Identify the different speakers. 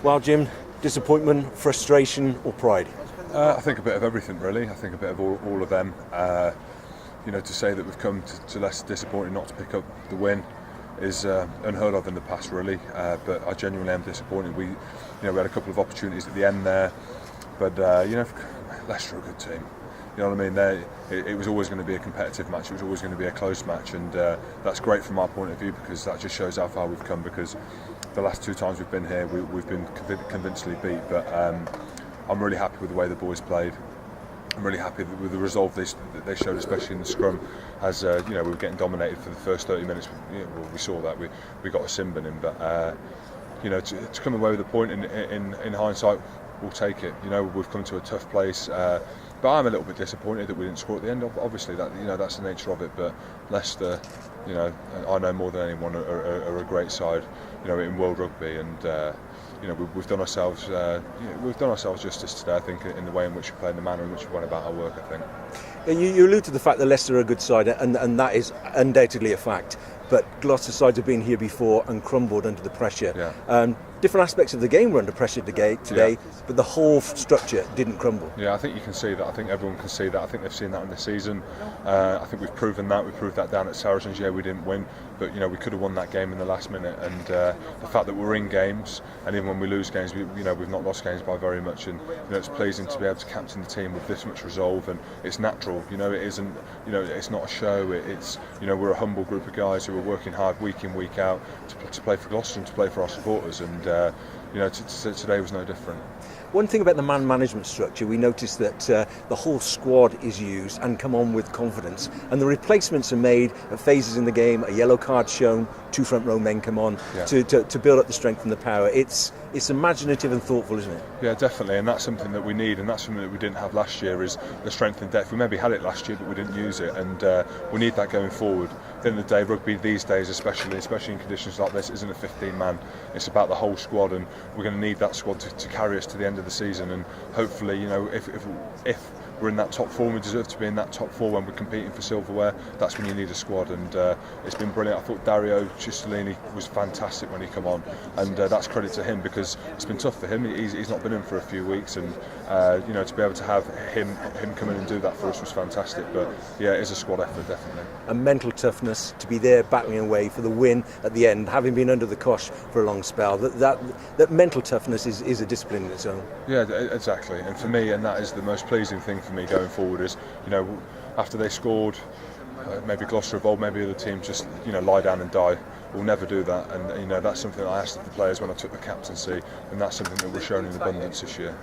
Speaker 1: Well, Jim, disappointment, frustration or pride?
Speaker 2: I think a bit of everything, really. I think a bit of all of them. To say that we've come to Leicester disappointed not to pick up the win is unheard of in the past, really. But I genuinely am disappointed. We had a couple of opportunities at the end there, but Leicester are a good team. You know what I mean? It was always going to be a competitive match. It was always going to be a close match, and that's great from our point of view because that just shows how far we've come. Because the last 2 times we've been here, we've been convincingly beat. But I'm really happy with the way the boys played. I'm really happy with the resolve they showed, especially in the scrum. As we were getting dominated for the first 30 minutes. We saw that we got a sin bin in, but to come away with a point in hindsight, we'll take it. We've come to a tough place. But I'm a little bit disappointed that we didn't score at the end. Obviously, that's the nature of it. But Leicester, I know more than anyone, are a great side, in World Rugby, and we've done ourselves justice today. I think in the way in which we played, in the manner in which we went about our work. I think.
Speaker 1: You allude to the fact that Leicester are a good side, and that is undoubtedly a fact. But Gloucester sides have been here before and crumbled under the pressure.
Speaker 2: Yeah.
Speaker 1: Different aspects of the game were under pressure today, but the whole structure didn't crumble.
Speaker 2: Yeah, I think you can see that. I think everyone can see that. I think they've seen that in the season. I think we've proven that. We proved that down at Saracens. Yeah, we didn't win, but we could have won that game in the last minute. And the fact that we're in games, and even when we lose games, we've not lost games by very much. And it's pleasing to be able to captain the team with this much resolve. And it's natural. It isn't. It's not a show. It's we're a humble group of guys who are working hard week in, week out to play for Gloucester and to play for our supporters. And today was no different.
Speaker 1: One thing about the man management structure, we noticed that the whole squad is used and come on with confidence, and the replacements are made at phases in the game. A yellow card shown, 2 front row men come on to build up the strength and the power. It's imaginative and thoughtful, isn't it? Yeah,
Speaker 2: definitely, and that's something that we need, and that's something that we didn't have last year, is the strength and depth. We maybe had it last year, but we didn't use it, and we need that going forward. At the end of the day, rugby these days, especially in conditions like this, isn't a 15-man. It's about the whole squad, and we're going to need that squad to carry us to the end of the season. And hopefully, if we're in that top 4, we deserve to be in that top 4 when we're competing for silverware. That's when you need a squad, and it's been brilliant. I thought Dario Ciustaglini was fantastic when he come on, and that's credit to him because it's been tough for him. He's not been in for a few weeks, and to be able to have him come in and do that for us was fantastic. But yeah, it is a squad effort, definitely.
Speaker 1: And mental toughness to be there battling away for the win at the end, having been under the cosh for a long spell. That mental toughness is a discipline in its own.
Speaker 2: Yeah, exactly. And for me, and that is the most pleasing thing for me going forward, is after they scored, maybe Gloucester of old, maybe other teams just lie down and die. We'll never do that, and that's something I asked of the players when I took the captaincy, and that's something that we're shown in abundance this year.